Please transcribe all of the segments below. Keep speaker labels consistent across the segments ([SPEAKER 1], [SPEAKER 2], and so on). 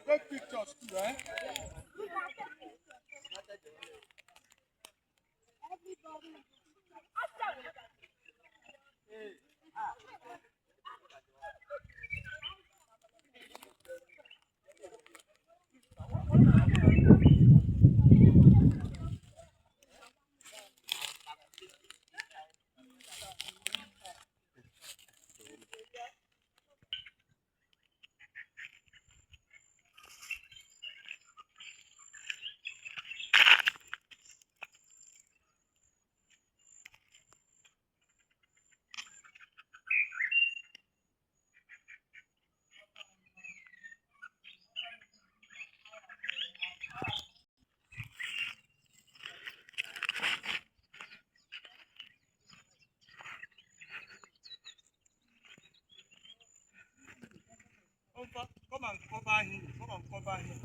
[SPEAKER 1] Take pictures too, eh? Come and cover him. Come and cover him.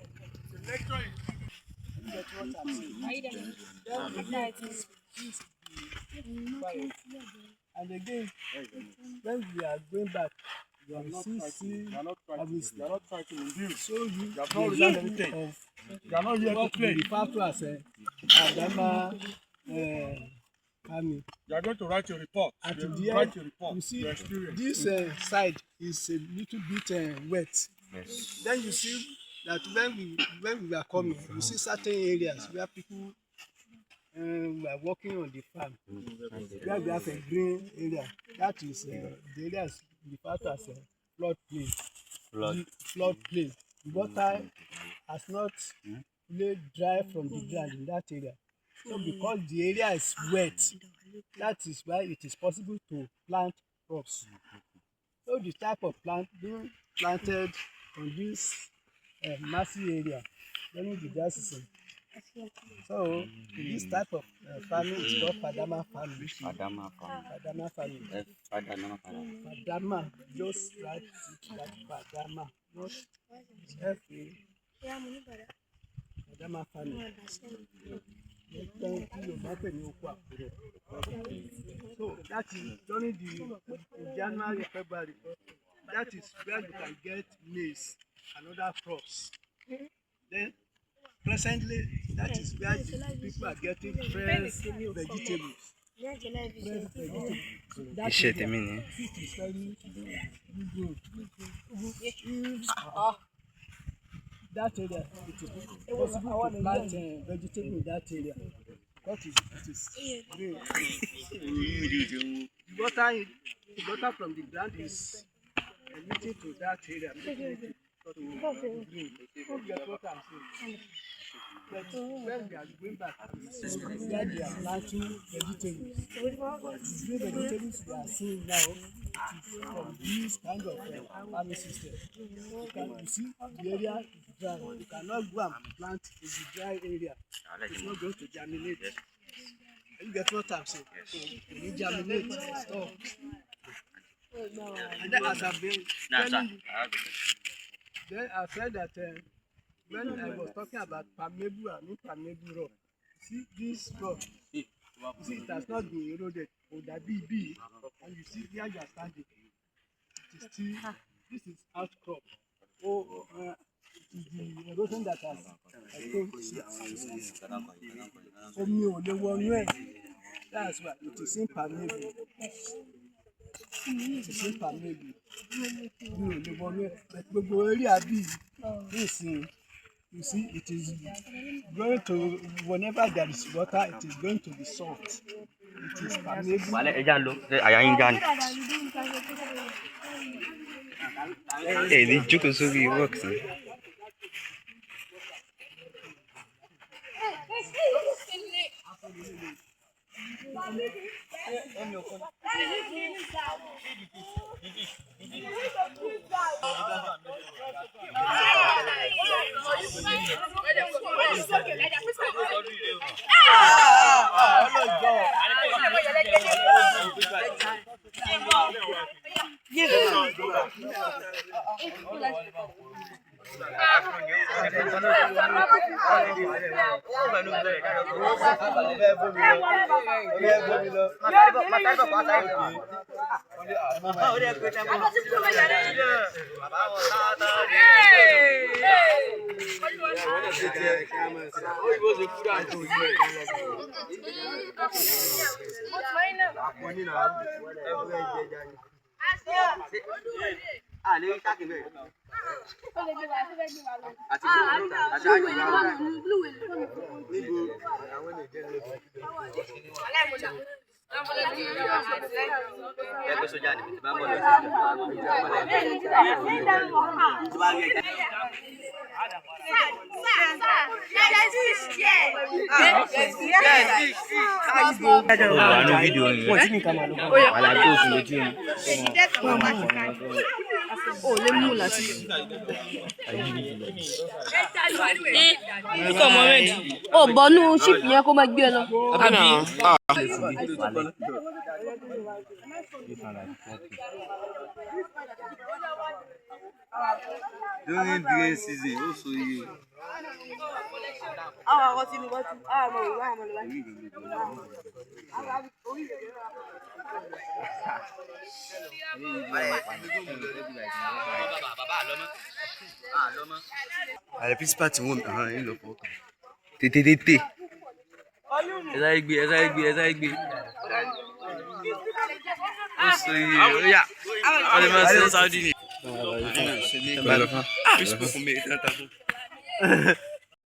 [SPEAKER 1] The lecture is.
[SPEAKER 2] And again, when we are going back, we are not
[SPEAKER 1] trying to induce.
[SPEAKER 2] so you
[SPEAKER 1] have not done anything. You are not here to play.
[SPEAKER 2] Refer to as Adama Army.
[SPEAKER 1] You are going to write your report.
[SPEAKER 2] At the
[SPEAKER 1] write
[SPEAKER 2] end,
[SPEAKER 1] your report.
[SPEAKER 2] you see
[SPEAKER 1] Your experience.
[SPEAKER 2] this side is a little bit wet.
[SPEAKER 3] Yes.
[SPEAKER 2] Then you see that when we were coming, you see certain areas where people were working on the farm, where we have a green area. That is the area is referred to as a flood plain. Flood plain. The water has not really dry from the ground in that area. So because the area is wet, that is why it is possible to plant crops. So the type of plant being planted on this massive area during the dry season. So this type of farming is called Fadama farming. Fadama farming. Fadama, just write it like Fadama, not F-A. Fadama farming. So that is during the January, February. That is where you can get maize and other crops. Then presently, that is where the people are getting fresh vegetables. That area, it is possible to plant vegetable in that area. Because it is green. The water from the ground is emitting to that area. You get what I'm saying? But when we are going back, where they are planting vegetables, the green vegetables we are seeing now is from this kind of farming system. You see, the area is dry. You cannot go and plant in the dry area. It's not going to germinate. You get what I'm saying? You germinate, stop. And then as I've been telling you, then I said that when I was talking about permeable and impermeable rock, see this rock, you see it has not been eroded, or that be, and you see where you are standing, it is still, this is outcrop. It is the erosion that has, I think, that's why it is impermeable. It is impermeable. But gbogbo area B, you see, it is going to, whenever there is water, it is going to be soft. It is permeable.
[SPEAKER 3] Hey, the joke is really works.
[SPEAKER 4] Oh, bonu ship yẹn kó máa gbé lọ.
[SPEAKER 5] During green season, also you. Le principal tu montes, il le faut. Tététété. Eza igbe. Also you. Yeah. Allez, merci, Saudi.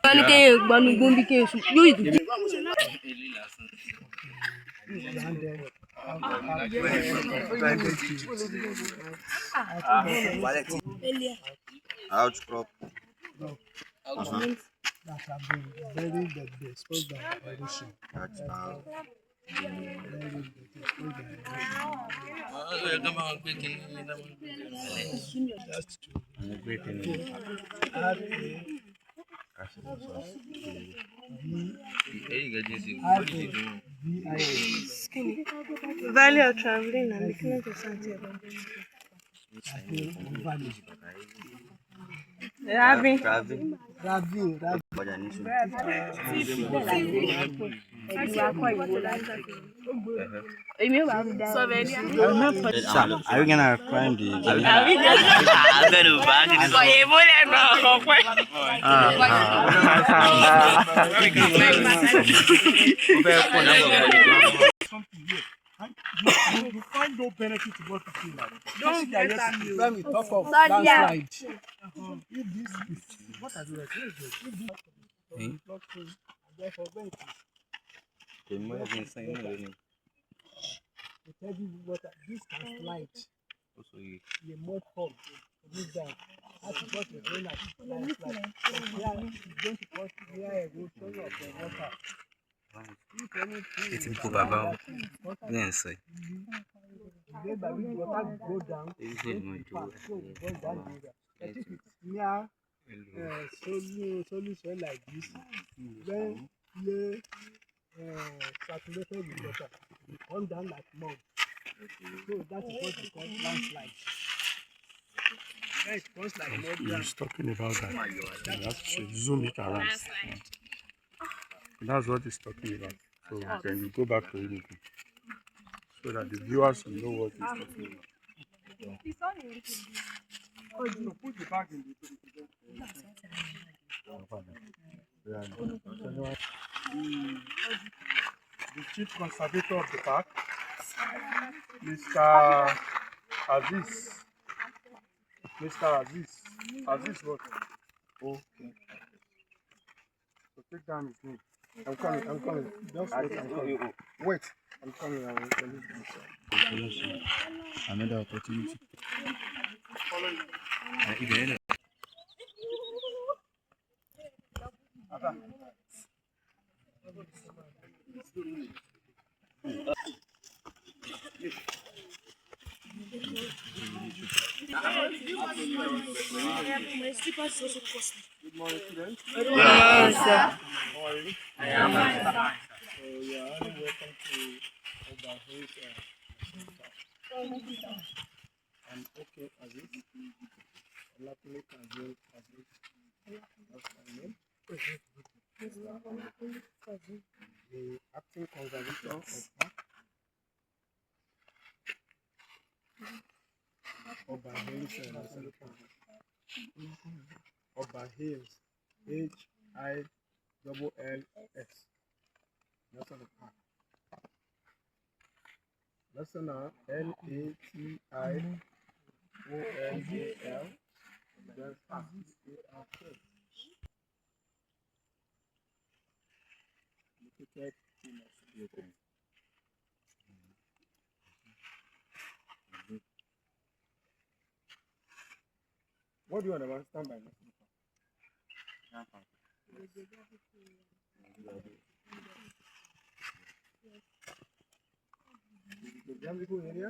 [SPEAKER 4] Bani ke gbanu gombi ke su. Yo yi.
[SPEAKER 5] Outcrop.
[SPEAKER 2] That have been very exposed by erosion. That's
[SPEAKER 6] Value of traveling and making to Santiago.
[SPEAKER 2] Ravine.
[SPEAKER 5] Are we gonna climb the?
[SPEAKER 1] You find no benefit to what you feel like.
[SPEAKER 2] Don't when we talk of landslide. If this is what are the this can slide. The mud pump this down. That is what is going at landslide. Yeah, it's going to cause erosion of the water.
[SPEAKER 5] It's improbable. Yes, sir.
[SPEAKER 2] The water go down. Near soil like this, when they saturated with water, it comes down like mud. So that is what we call landslide. It comes like mud.
[SPEAKER 1] He's talking about that. You have to zoom it around. That's what he's talking about. So then you go back to it so that the viewers will know what he's talking about. Put the bag in the chief conservator of the park, Mr. Aziz. Aziz what? Okay. So take down his name. I'm coming. Just wait, I'm coming. Wait, I'm coming. I will tell you. Another opportunity.
[SPEAKER 6] My slippers is also costly.
[SPEAKER 1] Good morning, students.
[SPEAKER 6] Good morning, sir.
[SPEAKER 1] How are you? I am fine. So you are welcome to OBA. I'm okay, Aziz. Olapile Kazim, that's my name. The acting conservator of park. Oba Hills National Park. Oba Hills, HILLS National Park. National NATIONAL. That's park. Located in Mexico. What do you understand by national park? The geographical area.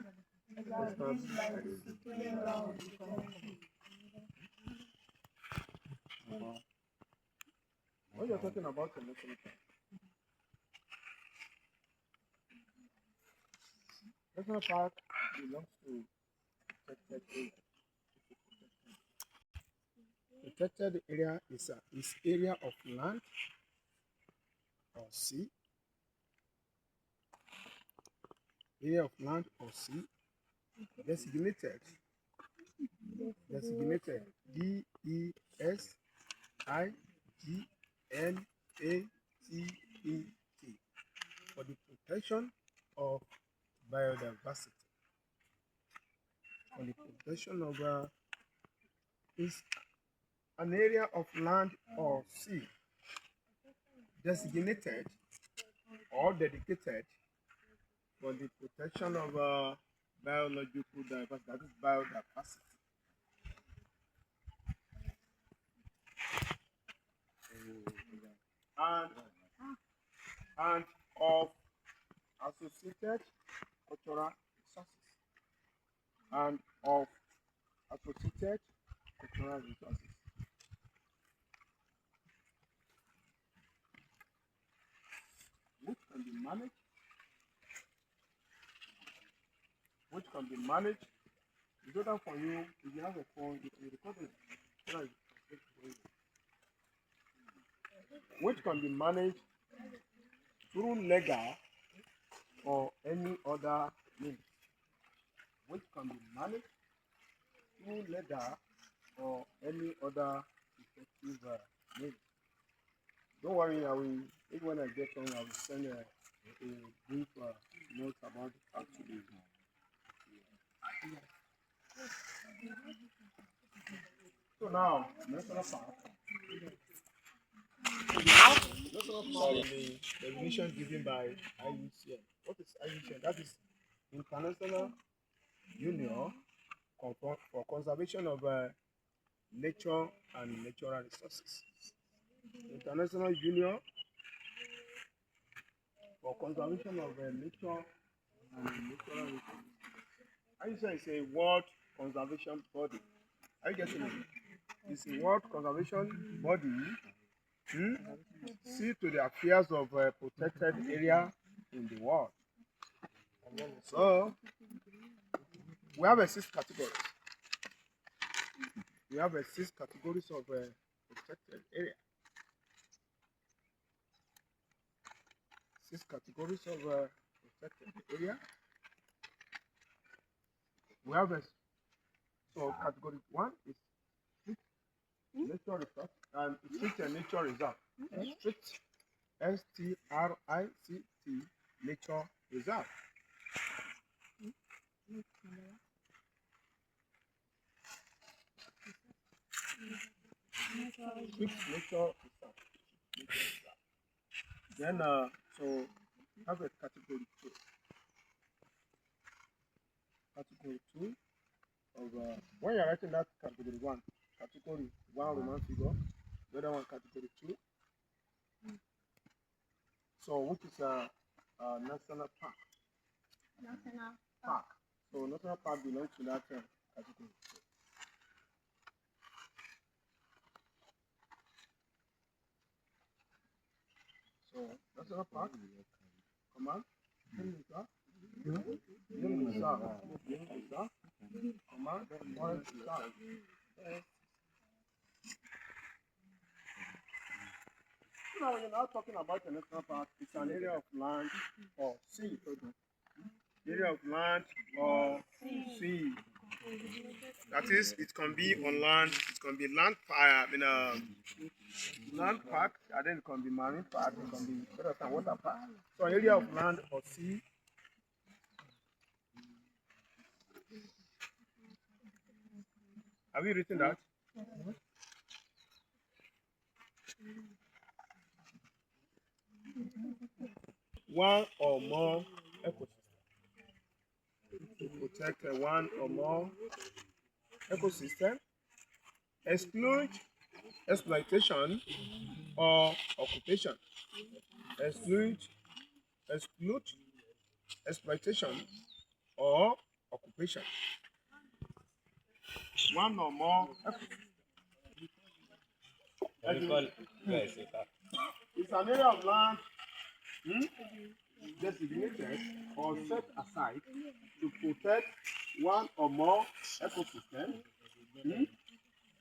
[SPEAKER 1] When you're talking about the national park, national park belongs to protected area. Protected area is area of land or sea. Area of land or sea designated DESIGNATED for the protection of biodiversity. For the protection of is an area of land or sea designated or dedicated for the protection of biological diversity, that is biodiversity. And of associated cultural resources. And of associated cultural resources. Which can be managed. It's better for you if you have a phone, you can record it. Which can be managed through legal or any other means. Which can be managed through legal or any other effective means. Don't worry, even when I get home, I will send a brief note about the fact today. So now, national park. The definition given by IUCN. What is IUCN? That is International Union for Conservation of Nature and Natural Resources. International Union for Conservation of Nature and Natural Resources. IUCN is a world conservation body. Are you getting it? It's a world conservation body. See to the affairs of protected area in the world. So we have 6 categories. We have 6 categories of protected area. 6 categories of protected area. We have so category 1 is nature reserve and strict nature reserve. Strict STRICT nature reserve. Strict nature reserve. Then so have a category 2. Category 2 of when you're writing that category 1 Roman figure, the other one category 2. So which is national park. National park. So national park belongs to that category. So national park. Command. Command. now when you're not talking about a national park, it's an area of land or sea. Area of land or sea. That is, it can be on land, it can be land land park, and then it can be marine park, it can be water park. So an area of land or sea. Have you written that? One or more ecosystems. To protect one or more ecosystem, exclude exploitation or occupation. Exclude exploitation or occupation. One or more it's an area of land designated or set aside to protect one or more ecosystems,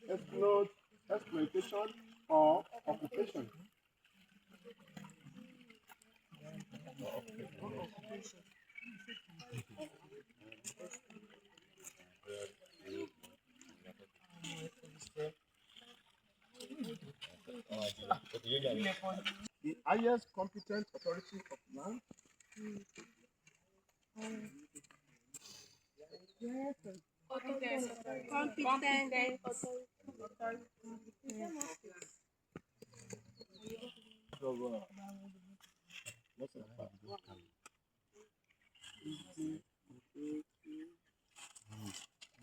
[SPEAKER 1] exclude exploitation or occupation. The highest competent authority of land.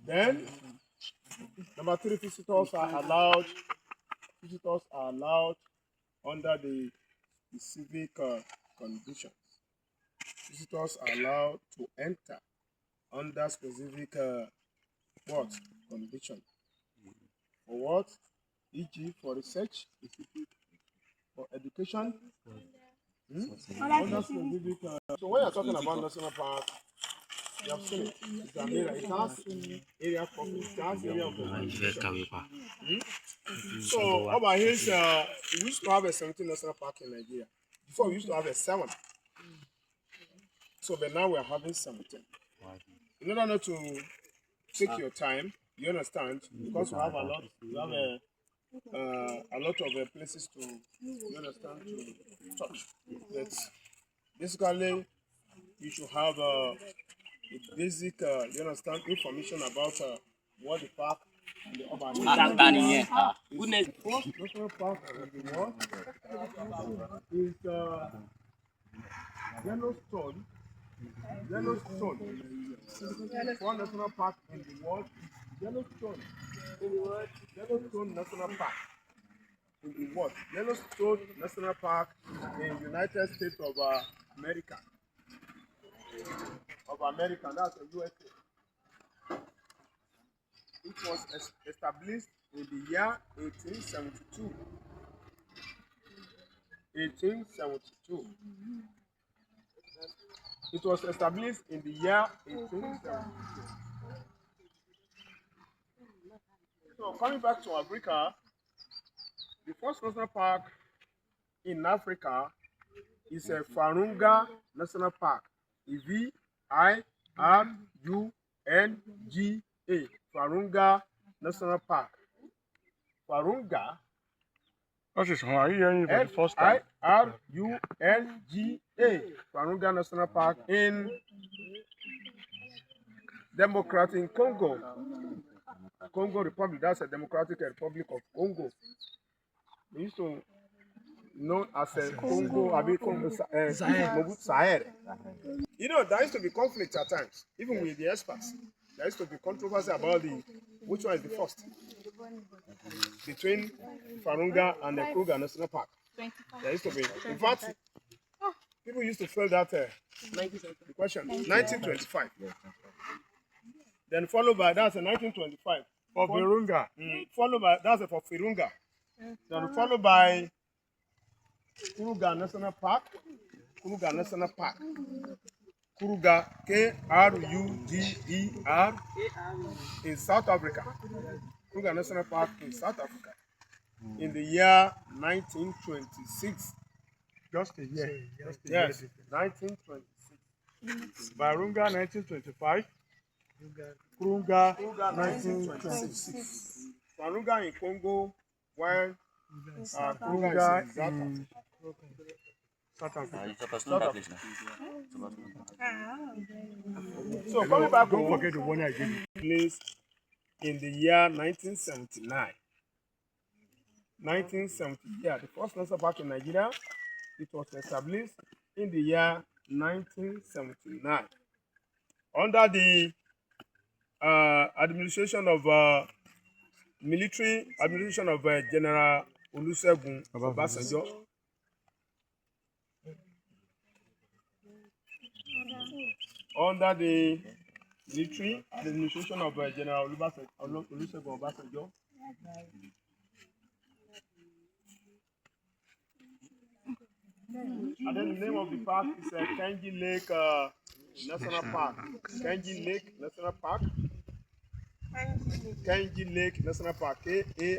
[SPEAKER 1] Then, number 3, visitors are allowed under the civic conditions. Visitors are allowed to enter under specific what condition? For what? E.g. for research, for education. Under specific, so when you're talking about national park, you have seen it. It's an area. It has area coverage. It has area of the So over here, we used to have a 17 national park in Nigeria. Before we used to have a 7. So but now we are having 17. In order not to take your time, you understand, because we have a lot. We have a lot of places to, you understand, to touch. But basically, you should have a basic, you understand, information about what the park and the urban is. The first national park of the world is Yellowstone. One national park in the world is Yellowstone. Yellowstone National Park in the world. Yellowstone National Park in the United States of America. That's the USA. It was established in the year 1872. It was established in the year 1872. So coming back to Africa, the first national park in Africa is a Virunga National Park. Virunga, Virunga National Park. Virunga.
[SPEAKER 7] That is how I hear you for the first time.
[SPEAKER 1] Virunga, Virunga National Park in Democratic Congo. Congo Republic, that's a Democratic Republic of Congo. They used to known as a Congo, Sahel. You know, there used to be conflict at times, even with the experts. There used to be controversy about which one is the first between Virunga and the Kruger National Park. There used to be, in fact, people used to feel that the question 1925. Then followed by that's a 1925
[SPEAKER 7] for Virunga.
[SPEAKER 1] Followed by that's for Virunga. Then followed by Kruger National Park. Kruger National Park. Kruger, Kruger in South Africa. Kruger National Park in South Africa. in the year 1926.
[SPEAKER 7] Just a year.
[SPEAKER 1] Yes, 1926.
[SPEAKER 7] Virunga 1925. Kurunga
[SPEAKER 1] 1926. Virunga in Congo, while Kurunga
[SPEAKER 7] Kurunga
[SPEAKER 1] is in South
[SPEAKER 7] in
[SPEAKER 1] South Africa.
[SPEAKER 5] South Africa.
[SPEAKER 1] So coming back
[SPEAKER 7] Don't
[SPEAKER 1] home,
[SPEAKER 7] forget the one I gave you.
[SPEAKER 1] place in the year 1979. 1970, yeah, the first national park in Nigeria, it was established in the year 1979 under the administration of military administration of General Olusegun Obasanjo. Under the military administration of General Olusegun Obasanjo. And then the name of the park is Kainji Lake National Park. Kainji Lake National Park. Kainji Lake National Park. Kainji.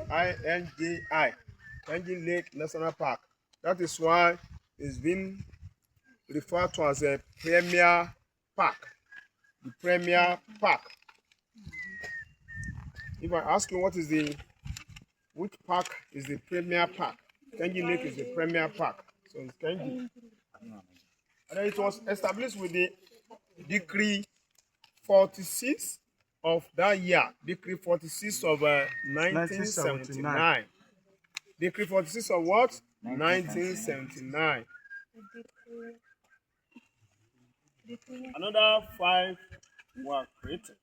[SPEAKER 1] Kainji Lake National Park. That is why it's been referred to as a premier park. The premier park. If I ask you which park is the premier park? Kainji Lake is the premier park. So it's Kainji. And then it was established with the Decree 46 of that year. Decree 46 of 1979. Decree 46 of what? 1979. Another 5 were created.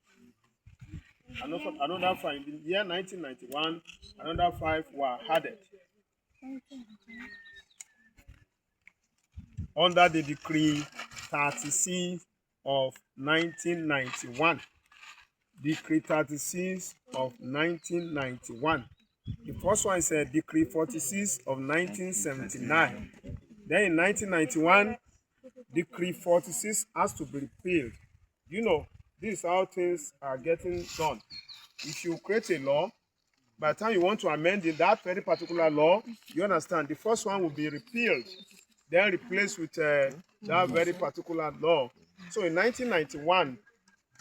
[SPEAKER 1] Another 5 in the year 1991. Another 5 were added. Under the Decree 36 of 1991. Decree 36 of 1991. The first one is Decree 46 of 1979. Then in 1991, Decree 46 has to be repealed. You know, this is how things are getting done. If you create a law, by the time you want to amend that very particular law, you understand, the first one will be repealed, then replaced with that very particular law. So in 1991,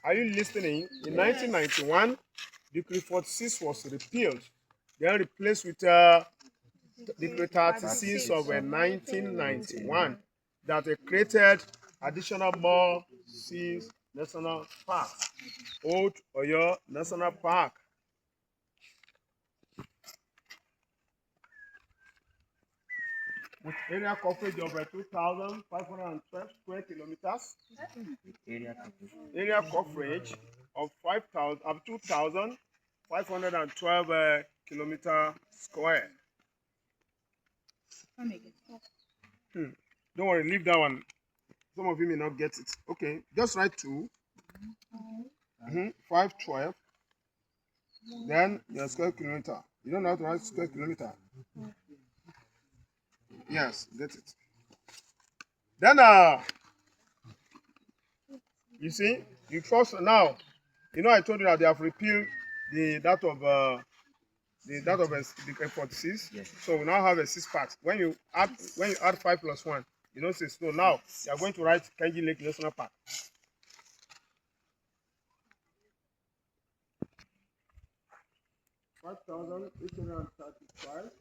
[SPEAKER 1] are you listening? In 1991, Decree 46 was repealed, then replaced with Decree 36 of 1991 that created additional more 6 national parks. Old Oyo National Park. With area coverage of 2,512 square kilometers. Area coverage of 2,512 kilometer square. Don't worry, leave that one. Some of you may not get it. Okay, just write 2. 512. Then your square kilometer. You don't know how to write square kilometer. Yes, get it. Then you see, you first now, you know I told you that they have repealed that of Decree 46.
[SPEAKER 5] Yes.
[SPEAKER 1] So we now have a 6 parts. When you add 5 plus 1, you don't say so. Now you are going to write Kainji Lake National Park. $5,835.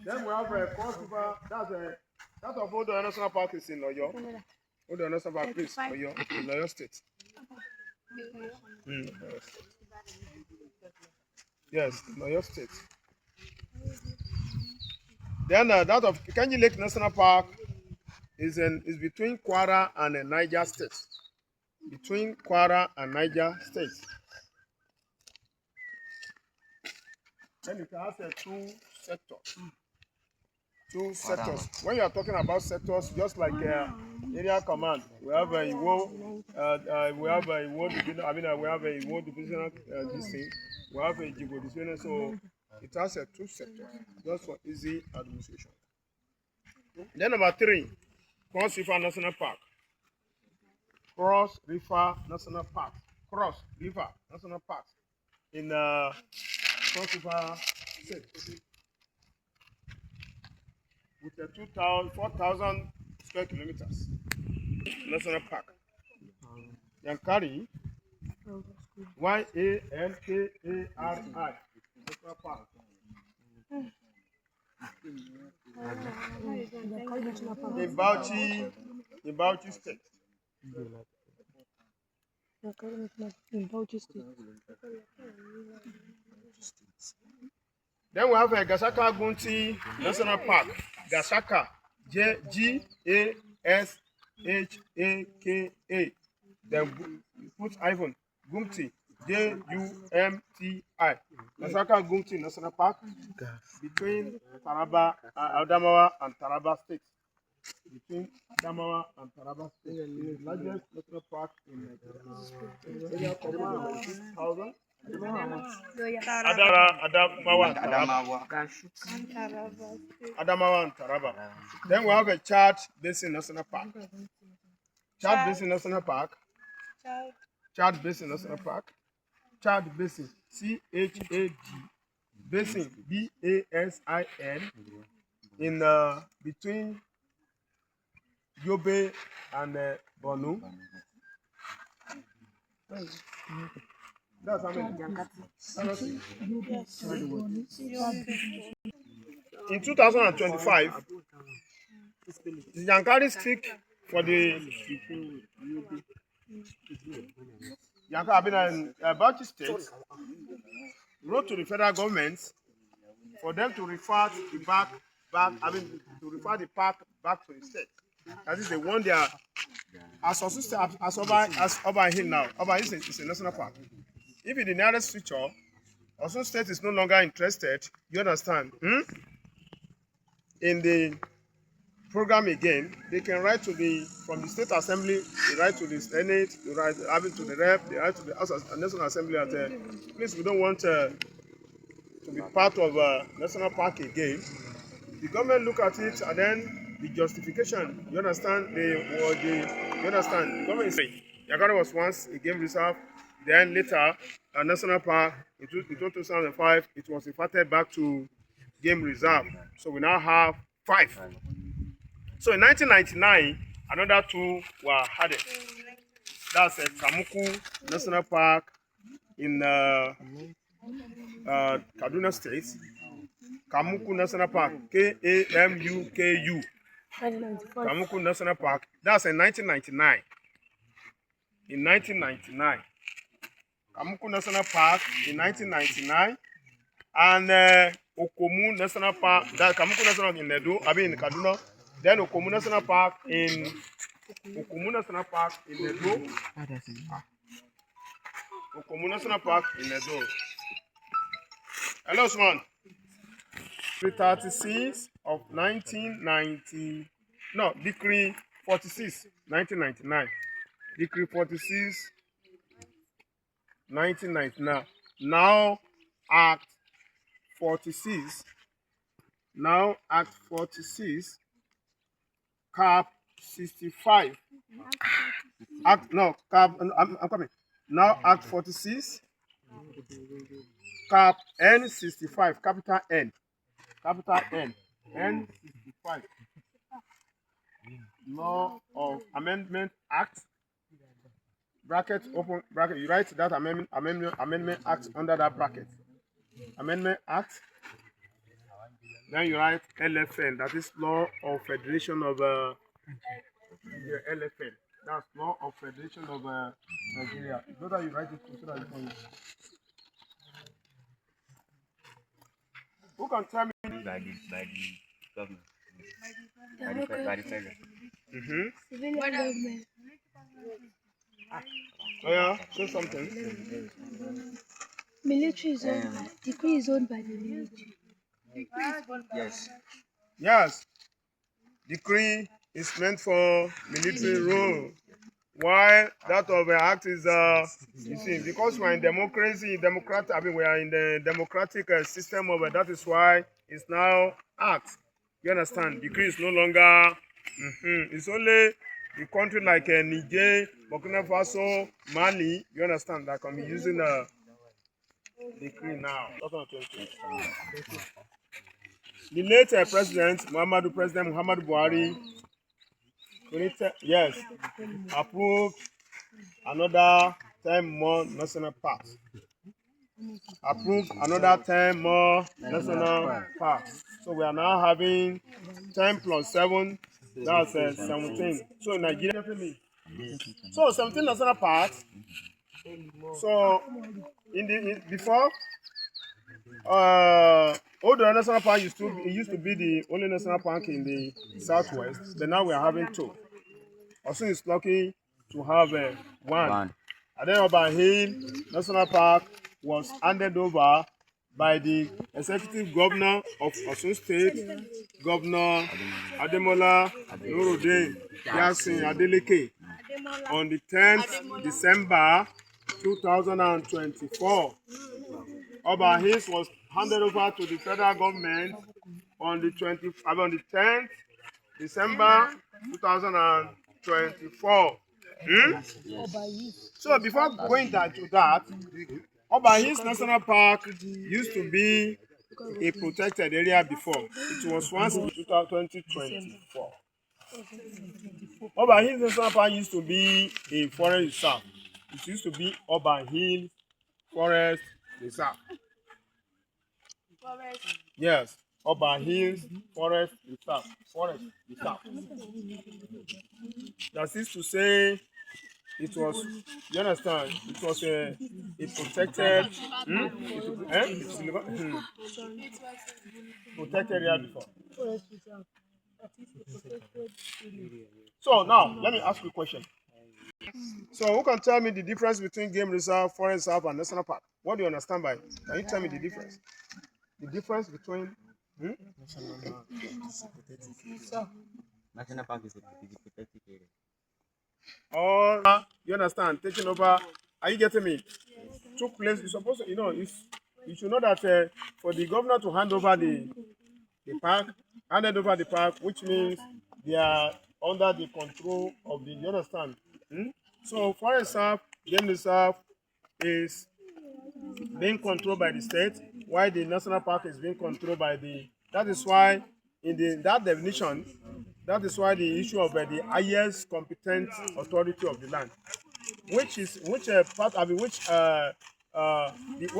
[SPEAKER 1] Then we have a Cross River. That of Odo National Park is in Oyo. Odo National Park is Oyo, in Oyo State. Yes, in Oyo State. Then that of Kainji Lake National Park is between Kwara and Niger State. Between Kwara and Niger State. Then it has 2 sectors. 2 sectors. When you are talking about sectors, just like area command, we have a Iwo, we have a Iwo division. I mean, we have a Iwo divisional district. We have a Jibo division. So it has 2 sectors, just for easy administration. Then number 3, Cross River National Park. Cross River National Park. Cross River National Park in Cross River State with a 4,000 square kilometers national park. Yankari, Yankari National Park. In Bauchi State. Then we have a Gasaka Gunti National Park. Gasaka, G-A-S-H-A-K-A. Then put Ivan Gumti, G-U-M-T-I. Gasaka Gunti National Park between Taraba, Adamawa and Taraba State. Between Adamawa and Taraba State. The largest national park in Nigeria. Area covering 6,000. Adamawa and Taraba. Then we have a Chad Basin National Park. Chad Basin National Park. Chad Basin National Park. Chad Basin, C-H-A-D. Basin, B-A-S-I-N. In between Yobe and Bonu. That's how many? In 2025, the Yankari stick for the Yankari Bauchi State wrote to the federal government for them to refer the park back to the state. That is, they want their as Oba Hill now. Oba Hill is a national park. If in the nearest future, Osun State is no longer interested, you understand? In the program again, they can write to from the State Assembly, they write to the Senate, they write to the Rep, they write to the National Assembly that please, we don't want to be part of National Park again. The government look at it and then the justification, you understand? You understand? The government is saying Yagara was once a game reserve, then later a national park. In 2005, it was reverted back to game reserve. So we now have 5. So in 1999, another 2 were added. That's Kamuku National Park in Kaduna State. Kamuku National Park, K-A-M-U-K-U. Kamuku National Park. That's in 1999. In 1999. Kamuku National Park in 1999. And Okomu National Park, that Kamuku National Park in Edo, in Kaduna. Then Okomu National Park in Edo. Okomu National Park in Edo. Hello, Usman. 36 of 1990. No, Decree 46, 1999. Decree 46, 1999. Now Act 46. Now Act 46. Cap 65. Act no cap. I'm coming. Now Act 46. Cap N65. Capital N. Capital N. N65. Law of Amendment Act. Bracket open bracket. You write that amendment act under that bracket. Amendment Act. Then you write LFN. That is Law of Federation of LFN. That's Law of Federation of Nigeria. It's better you write it so that you can. Who can tell me?
[SPEAKER 3] By the government. By the federal.
[SPEAKER 4] Civilian government.
[SPEAKER 1] Oh yeah, say something.
[SPEAKER 4] Military is owned by, decree is owned by the military.
[SPEAKER 3] Yes.
[SPEAKER 1] Yes. Decree is meant for military rule. While that of the act is, you see, because we are in democracy, we are in the democratic system of it. That is why it's now act. You understand? Decree is no longer. It's only the country like Niger, Burkina Faso, Mali, you understand, that can be using the decree now. The late President Muhammadu Buhari, yes, approved another 10 more national parks. Approved another 10 more national parks. So we are now having 10 plus 7, that's 17. So Nigeria, so 17 national parks. So before, Odo National Park used to be the only national park in the southwest, but now we are having 2. Also, it's lucky to have one. And then Oba Hill National Park was handed over by the executive governor of Osun State, Governor Ademola Nuruddin Yasin Adeleke, on the 10th December 2024. Oba Hills was handed over to the federal government on the 10th December 2024. So before going to that, Oba Hills National Park used to be a protected area before. It was once in 2024. Oba Hills National Park used to be a forest reserve. It used to be Oba Hills Forest Reserve. Yes, Oba Hills Forest Reserve. Forest Reserve. That is to say, it was, you understand, it was a protected, protected area before. So now, let me ask you a question. So who can tell me the difference between game reserve, forest reserve, and national park? What do you understand by it? Can you tell me the difference? The difference between
[SPEAKER 3] National park is a protected area.
[SPEAKER 1] or you understand, taking over. Are you getting me? Yes. Took place. You're supposed to, you should know that for the governor to hand over the park, handed over the park, which means they are under the control of the, you understand? So forest reserve, game reserve is being controlled by the state, while the national park is being controlled by the, that is why in that definition, that is why the issue of the highest competent authority of the land, when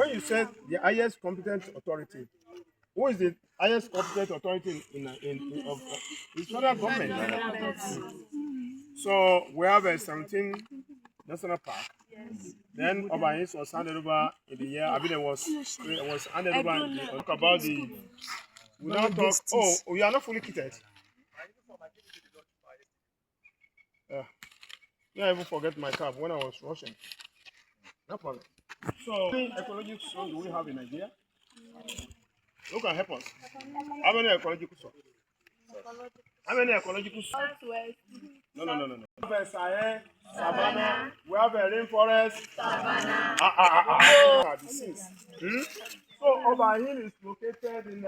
[SPEAKER 1] you said the highest competent authority, who is the highest competent authority in the federal government? So we have a 17 national park. Then Oba Hills was handed over in the year. I mean, it was handed over. Talk about the. We now talk. Oh, you are not fully kitted. Yeah, I even forget my cap when I was rushing. No problem. So, how many ecological zones do we have in Nigeria? Who can help us? How many ecological zones? How many ecological zones? No. We have a Sahel, Savannah. We have a rainforest. Savannah. The scenes. So, Oba Hill is located in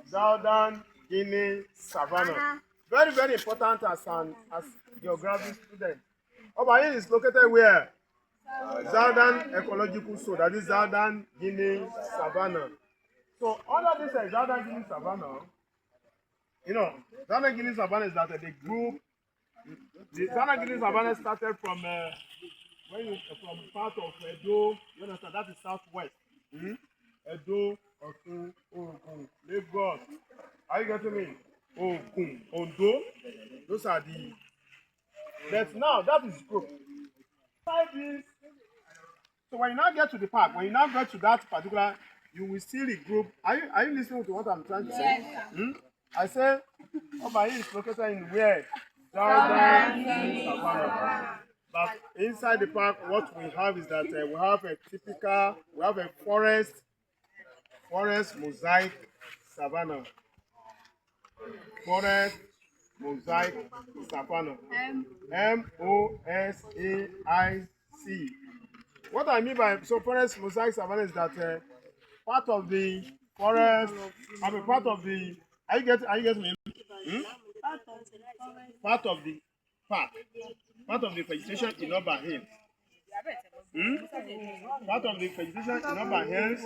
[SPEAKER 1] Southern Guinea, Savannah. Very, very important as geography student. Oba Hill is located where? Southern ecological zone, that is Southern Guinea, Savannah. So, under this Southern Guinea, Savannah, Southern Guinea, Savannah is that the group. The Southern Guinea Savannah started from from part of Edo, you understand, that is southwest. Edo, Osun, Ogun, Lagos. Are you getting me? Ogun, Ondo. Those are the. But now that is group. So when you now get to the park, when you now get to that particular, you will still regroup. Are you listening to what I'm trying to say? I say, Oba Hill is located in where? Southern Savannah. But inside the park, what we have is that we have a forest mosaic savanna. Forest mosaic savanna. MOSAIC. What I mean by forest mosaic savanna is that part of the forest, part of the. Are you getting me? Part park. Part of the vegetation in Oba Hills. Part of the vegetation in Oba Hills.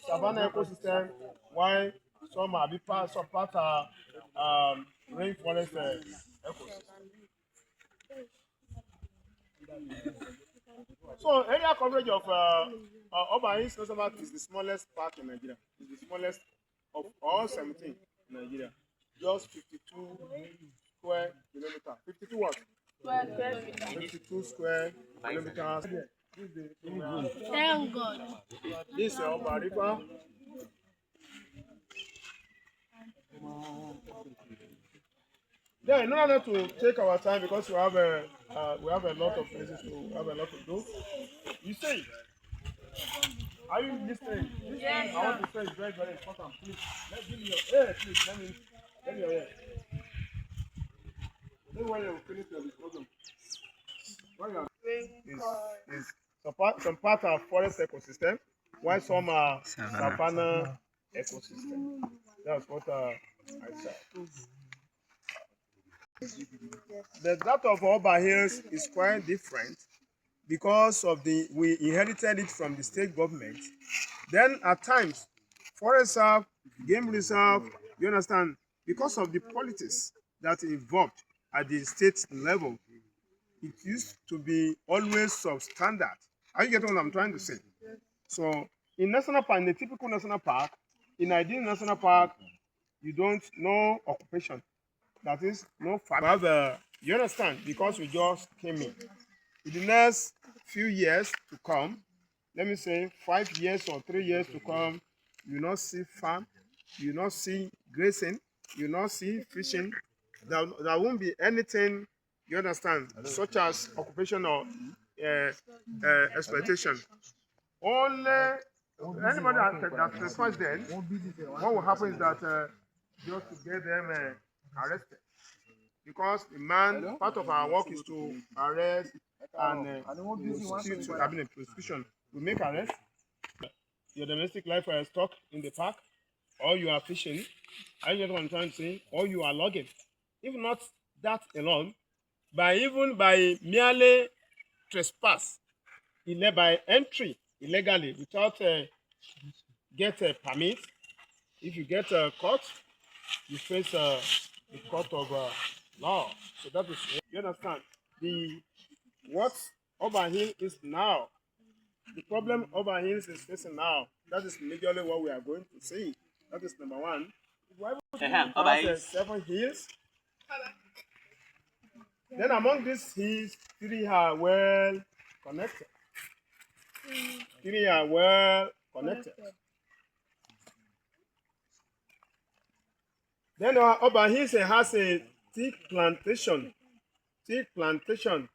[SPEAKER 1] Savannah ecosystem. Why some are some parts are rainforest ecosystem. So area coverage of Oba Hills National Park is the smallest park in Nigeria. It's the smallest of all 17 in Nigeria. Just 52 square kilometers. 52 what? 52 square kilometers.
[SPEAKER 4] Thank God.
[SPEAKER 1] This is Oba River. Then, in order to take our time, because we have a lot of places to have a lot to do. You say, are you listening? Yes. I want to say it's very, very important. Please, give me your ear. Please, let me your ear. Then when you finish your discussion, when you are some part are forest ecosystem, while some are savanna ecosystem. That's what I said. The that of Oba Hills is quite different because of we inherited it from the state government. Then at times, forest reserve, game reserve, you understand, because of the politics that involved at the state level, it used to be always substandard. Are you getting what I'm trying to say? So in national park, in the typical national park, in ideal national park, you don't know occupation. That is no farm. You understand? Because we just came in. In the next few years to come, let me say 5 years or 3 years to come, you not see farm, you not see grazing, you not see fishing. There won't be anything, you understand, such as occupation or exploitation. Only anybody that trespass then, what will happen is that just to get them arrested. Because the man, part of our work is to arrest and prosecute. I mean, prosecution. We make arrest. Your domestic livestock in the park, or you are fishing. I get what I'm trying to say, or you are logging. If not that alone, by merely trespass, by entry illegally without get a permit, if you get caught, you face the court of law. So that is, you understand, what Oba Hill is now. The problem Oba Hills is facing now, that is majorly what we are going to see. That is number one. Has 7 hills. Then among these hills, 3 are well connected. 3 are well connected. Then Oba Hills has a teak plantation. Teak plantation.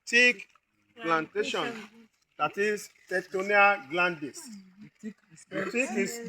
[SPEAKER 1] Teak plantation. That is Tectonia glandis. The teak is